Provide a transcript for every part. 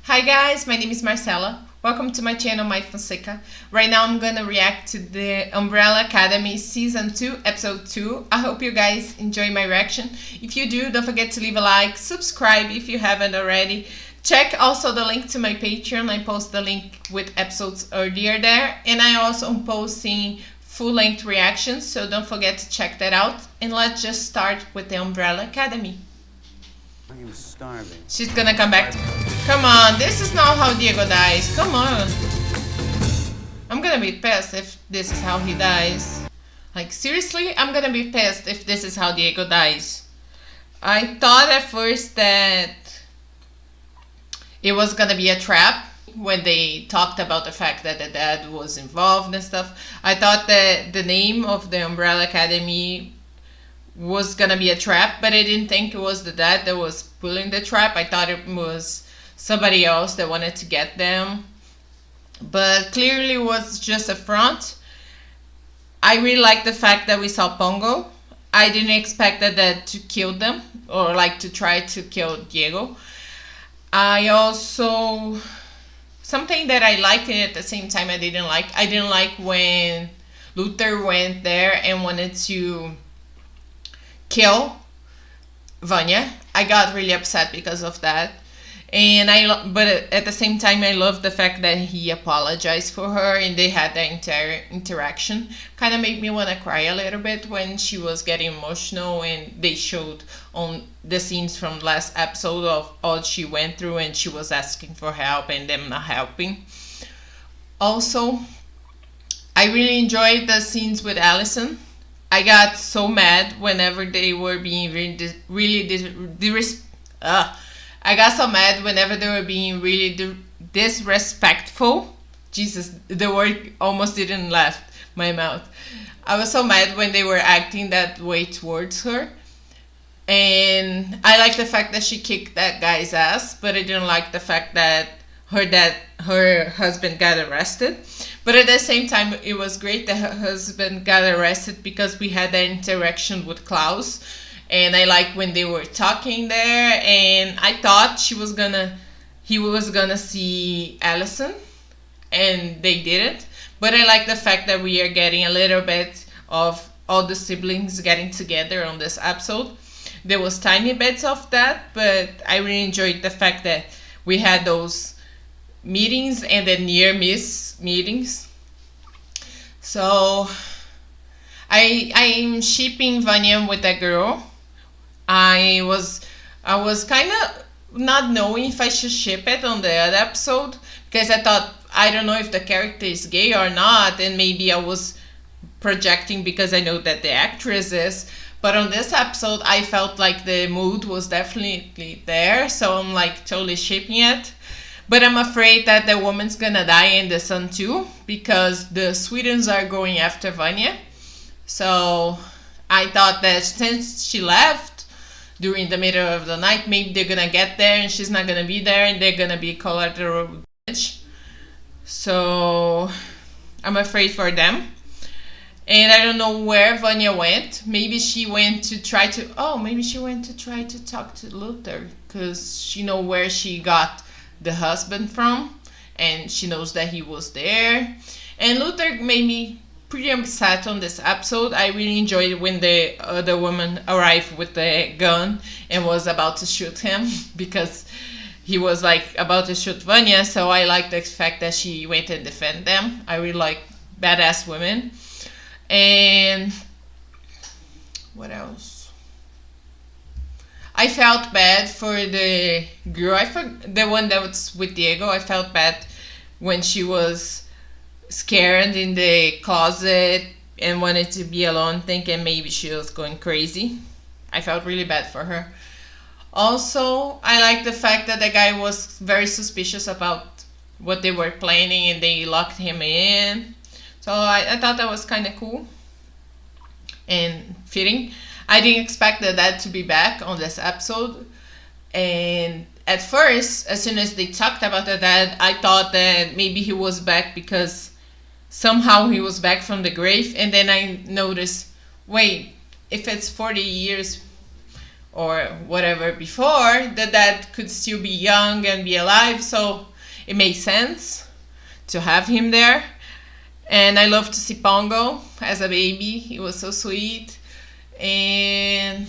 Hi guys, my name is Marcella. Welcome to my channel, maifonseca. Right now I'm gonna react to the Umbrella Academy Season 2, Episode 2. I hope you guys enjoy my reaction. If you do, don't forget to leave a like, subscribe if you haven't already. Check also the link to my Patreon. I post the link with episodes earlier there. And I also am posting full-length reactions, so don't forget to check that out. And let's just start with the Umbrella Academy. I am starving. She's gonna come back. Come on, this is not how Diego dies. Come on. I'm gonna be pissed if this is how he dies. Like, seriously? I'm gonna be pissed if this is how Diego dies. I thought at first that it was gonna be a trap when they talked about the fact that the dad was involved and stuff. I thought that the name of the Umbrella Academy was gonna be a trap, but I didn't think it was the dad that was pulling the trap. I thought it was somebody else that wanted to get them, but clearly it was just a front. I really like the fact that we saw Pongo. I didn't expect that to kill them, or like to try to kill Diego. I also, something that I liked and at the same time I didn't like when Luther went there and wanted to kill Vanya. I got really upset because of that, and but at the same time I love the fact that he apologized for her and they had that entire interaction. Kind of made me want to cry a little bit when she was getting emotional and they showed on the scenes from last episode of all she went through and she was asking for help and them not helping. Also, I really enjoyed the scenes with Allison. I got so mad whenever they were being I got so mad whenever they were being really disrespectful. Jesus, the word almost didn't left my mouth. I was so mad when they were acting that way towards her. And I like the fact that she kicked that guy's ass, but I didn't like the fact that her husband got arrested. But at the same time, it was great that her husband got arrested because we had that interaction with Klaus. And I like when they were talking there, and I thought he was gonna see Allison, and they didn't. But I like the fact that we are getting a little bit of all the siblings getting together on this episode. There was tiny bits of that, but I really enjoyed the fact that we had those meetings and the near miss meetings. So I'm shipping Vanya with that girl. I was kind of not knowing if I should ship it on the other episode because I thought, I don't know if the character is gay or not, and maybe I was projecting because I know that the actress is. But on this episode, I felt like the mood was definitely there, so I'm like totally shipping it. But I'm afraid that the woman's gonna die in the sun too, because the Swedes are going after Vanya. So I thought that since she left during the middle of the night, maybe they're gonna get there and she's not gonna be there and they're gonna be collateral damage. So I'm afraid for them. And I don't know where Vanya went. Maybe she went to try to talk to Luther, because she knows where she got the husband from, and she knows that he was there. And Luther made me pretty upset on this episode. I really enjoyed when the other woman arrived with the gun and was about to shoot him, because he was like about to shoot Vanya. So I like the fact that she went and defend them. I really like badass women. And what else? I felt bad for the girl. The one that was with Diego. I felt bad when she was scared in the closet and wanted to be alone, thinking maybe she was going crazy. I felt really bad for her. Also, I like the fact that the guy was very suspicious about what they were planning and they locked him in. So I thought that was kind of cool and fitting. I didn't expect the dad to be back on this episode. And at first, as soon as they talked about the dad, I thought that maybe he was back because somehow he was back from the grave. And then I noticed, wait, if it's 40 years or whatever before, the dad could still be young and be alive, so it made sense to have him there. And I love to see Pongo as a baby. He was so sweet. And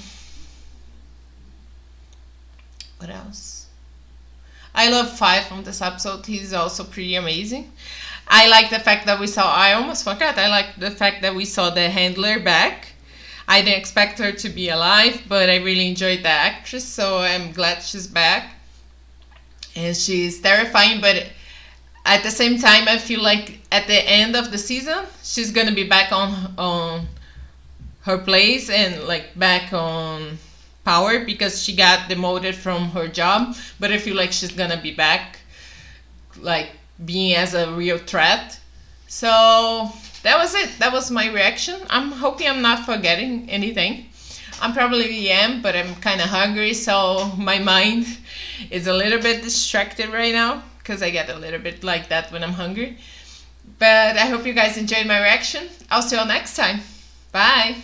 what else? I love Five from this episode. He's also pretty amazing. I like the fact that we saw, I almost forgot, I like the fact that we saw the handler back. I didn't expect her to be alive, but I really enjoyed the actress, so I'm glad she's back. And she's terrifying, but at the same time, I feel like at the end of the season, she's gonna be back on her place and like back on power because she got demoted from her job. But I feel like she's gonna be back, like being as a real threat. So that was it. That was my reaction. I'm hoping I'm not forgetting anything. I probably am, but I'm kind of hungry, so my mind is a little bit distracted right now because I get a little bit like that when I'm hungry. But I hope you guys enjoyed my reaction. I'll see you all next time. Bye.